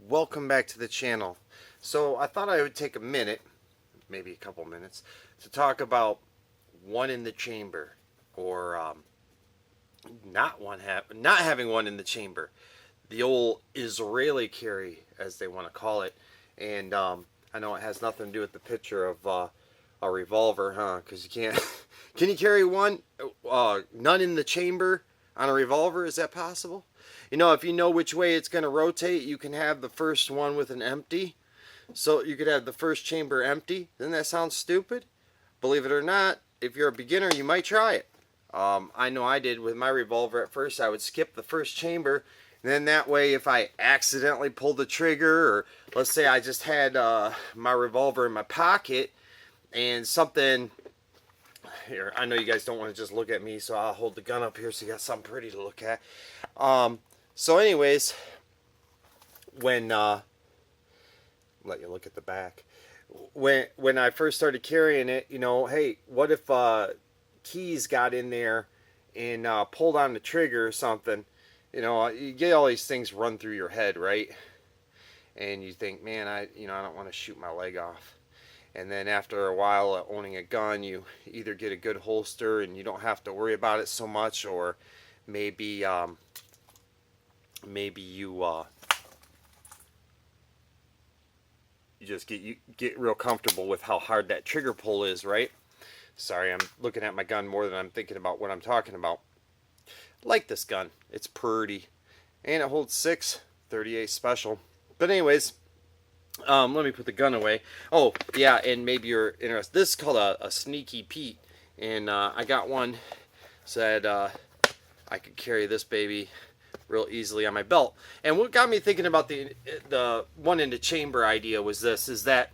welcome back to the channel. So I thought I would take a minute, maybe a couple minutes, to talk about one in the chamber, or not having one in the chamber, the old Israeli carry, as they want to call it. And I know it has nothing to do with the picture of a revolver, huh? Because you can't. Can you carry one, none in the chamber on a revolver? Is that possible? You know, if you know which way it's going to rotate, you can have the first one with an empty. So you could have the first chamber empty. Doesn't that sound stupid? Believe it or not, if you're a beginner, you might try it. I know I did with my revolver at first. I would skip the first chamber. And then that way, if I accidentally pulled the trigger, or let's say I just had my revolver in my pocket and something... Here, I know you guys don't want to just look at me, so I'll hold the gun up here so you got something pretty to look at. So anyways, when let you look at the back. When I first started carrying it, you know, hey, what if keys got in there and pulled on the trigger or something? You know, you get all these things run through your head, right? And you think, man, I don't want to shoot my leg off. And then after a while of owning a gun, you either get a good holster and you don't have to worry about it so much, or maybe you just get real comfortable with how hard that trigger pull is, right? Sorry, I'm looking at my gun more than I'm thinking about what I'm talking about. Like this gun, it's pretty, and it holds 6.38 special. But anyways. Let me put the gun away. Oh, yeah, and maybe you're interested. This is called a Sneaky Pete, and I got one so that I could carry this baby real easily on my belt. And what got me thinking about the one in the chamber idea was this, is that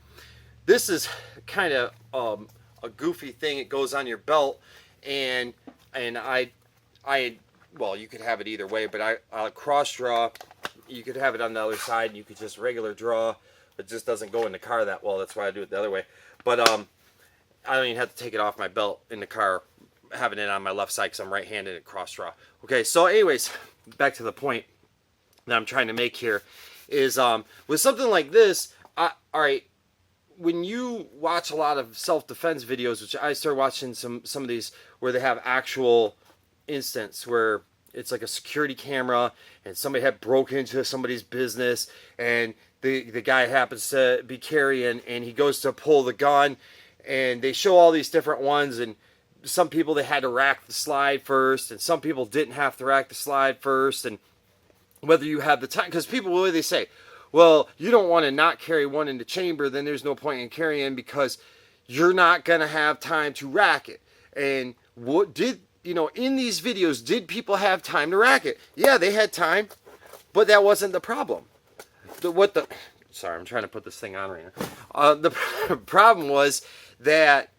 this is kind of a goofy thing. It goes on your belt, and well, you could have it either way, but I cross draw. You could have it on the other side, and you could just regular draw. It just doesn't go in the car that well. That's why I do it the other way. But I don't even have to take it off my belt in the car, having it on my left side because I'm right-handed and cross draw. Okay, so anyways, back to the point that I'm trying to make here is with something like this, all right, when you watch a lot of self-defense videos, which I started watching some of these where they have actual instance where it's like a security camera and somebody had broken into somebody's business, and the guy happens to be carrying, and he goes to pull the gun, and they show all these different ones, and some people, they had to rack the slide first, and some people didn't have to rack the slide first, and whether you have the time, because people, what do they say? Well, you don't want to not carry one in the chamber, then there's no point in carrying because you're not going to have time to rack it. And what did, in these videos, did people have time to rack it? Yeah, they had time, but that wasn't the problem. Sorry, I'm trying to put this thing on right now. The problem was that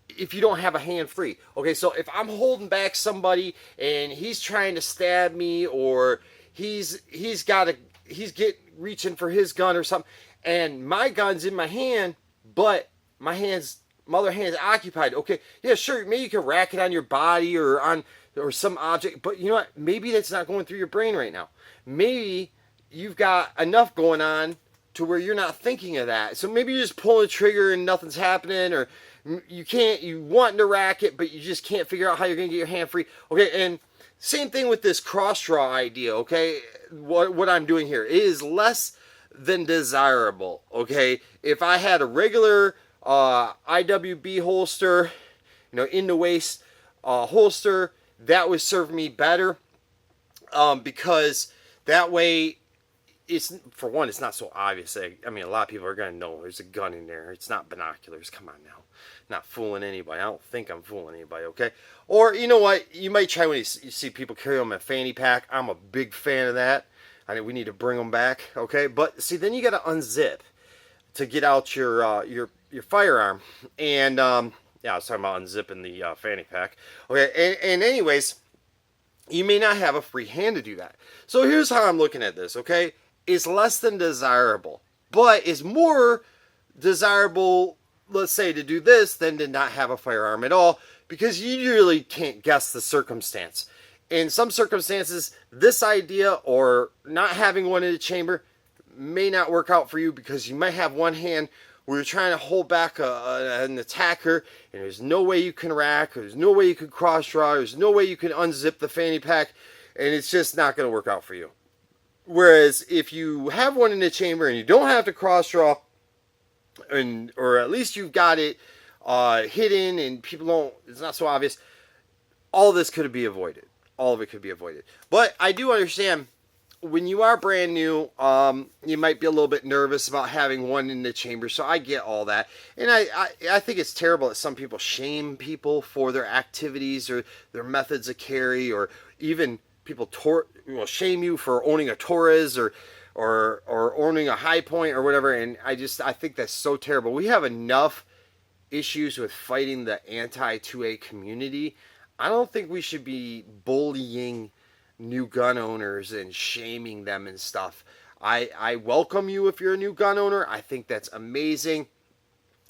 if you don't have a hand free, okay, so if I'm holding back somebody and he's trying to stab me, or he's reaching for his gun or something, and my gun's in my hand, but my other hand's occupied. Okay, yeah, sure, maybe you can rack it on your body or some object, but you know what? Maybe that's not going through your brain right now. Maybe you've got enough going on to where you're not thinking of that. So maybe you just pull the trigger and nothing's happening, or you want to rack it, but you just can't figure out how you're going to get your hand free. Okay, and same thing with this cross draw idea, okay? What I'm doing here is less than desirable, okay? If I had a regular IWB holster, in the waist holster, that would serve me better, because that way, for one, it's not so obvious. I mean, a lot of people are going to know there's a gun in there. It's not binoculars. Come on now. Not fooling anybody. I don't think I'm fooling anybody, okay? Or, you know what? You might try when you see people carry them in a fanny pack. I'm a big fan of that. I mean, we need to bring them back, okay? But, see, then you got to unzip to get out your firearm. And, yeah, I was talking about unzipping the fanny pack. Okay, and anyways, you may not have a free hand to do that. So here's how I'm looking at this, okay? Is less than desirable, but is more desirable, let's say, to do this than to not have a firearm at all, because you really can't guess the circumstance. In some circumstances, this idea or not having one in the chamber may not work out for you because you might have one hand where you're trying to hold back an attacker, and there's no way you can rack, or there's no way you can cross draw, there's no way you can unzip the fanny pack, and it's just not going to work out for you. Whereas if you have one in the chamber and you don't have to cross draw, or at least you've got it hidden and people don't, it's not so obvious, all of this could be avoided. All of it could be avoided. But I do understand when you are brand new, you might be a little bit nervous about having one in the chamber. So I get all that. And I think it's terrible that some people shame people for their activities or their methods of carry, or even people will shame you for owning a Torres or owning a High Point or whatever. And I think that's so terrible. We have enough issues with fighting the anti-2A community. I don't think we should be bullying new gun owners and shaming them and stuff. I welcome you if you're a new gun owner. I think that's amazing.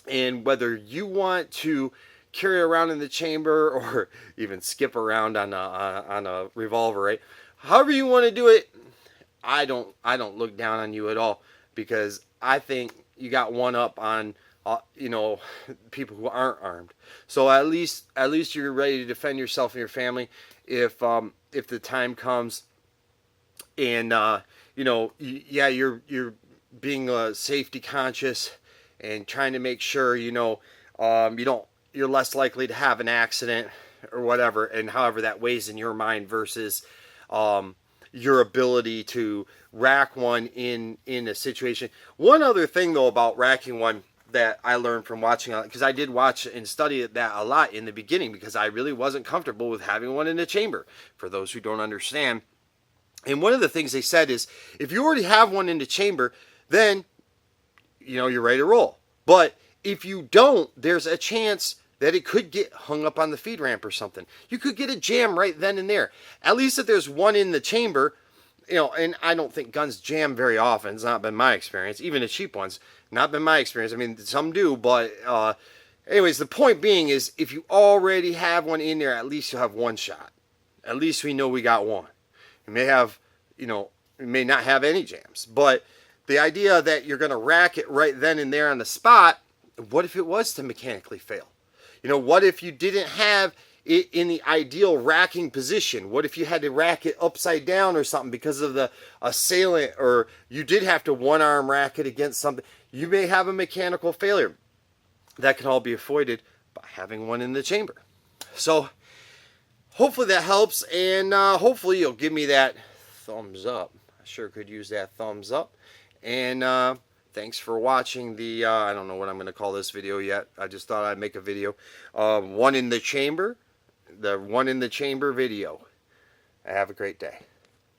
And whether you want to carry around in the chamber or even skip around on a revolver, right? However you want to do it, I don't look down on you at all, because I think you got one up on people who aren't armed. So at least you're ready to defend yourself and your family if the time comes. And you're being safety conscious and trying to make sure you're less likely to have an accident or whatever, and however that weighs in your mind versus your ability to rack one in a situation. One other thing though about racking one that I learned from watching, because I did watch and study that a lot in the beginning, because I really wasn't comfortable with having one in the chamber, for those who don't understand. And one of the things they said is, if you already have one in the chamber, then you're ready to roll. But if you don't, there's a chance that it could get hung up on the feed ramp or something. You could get a jam right then and there. At least if there's one in the chamber, and I don't think guns jam very often. It's not been my experience. Even the cheap ones, not been my experience. I mean, some do, but anyways, the point being is, if you already have one in there, at least you'll have one shot. At least we know we got one. You may have, you may not have any jams, but the idea that you're going to rack it right then and there on the spot, what if it was to mechanically fail? What if you didn't have it in the ideal racking position? What if you had to rack it upside down or something because of the assailant, or you did have to one arm rack it against something? You may have a mechanical failure. That can all be avoided by having one in the chamber. So hopefully that helps, and hopefully you'll give me that thumbs up. I sure could use that thumbs up. And thanks for watching the, I don't know what I'm going to call this video yet. I just thought I'd make a video. One in the chamber. The one in the chamber video. Have a great day.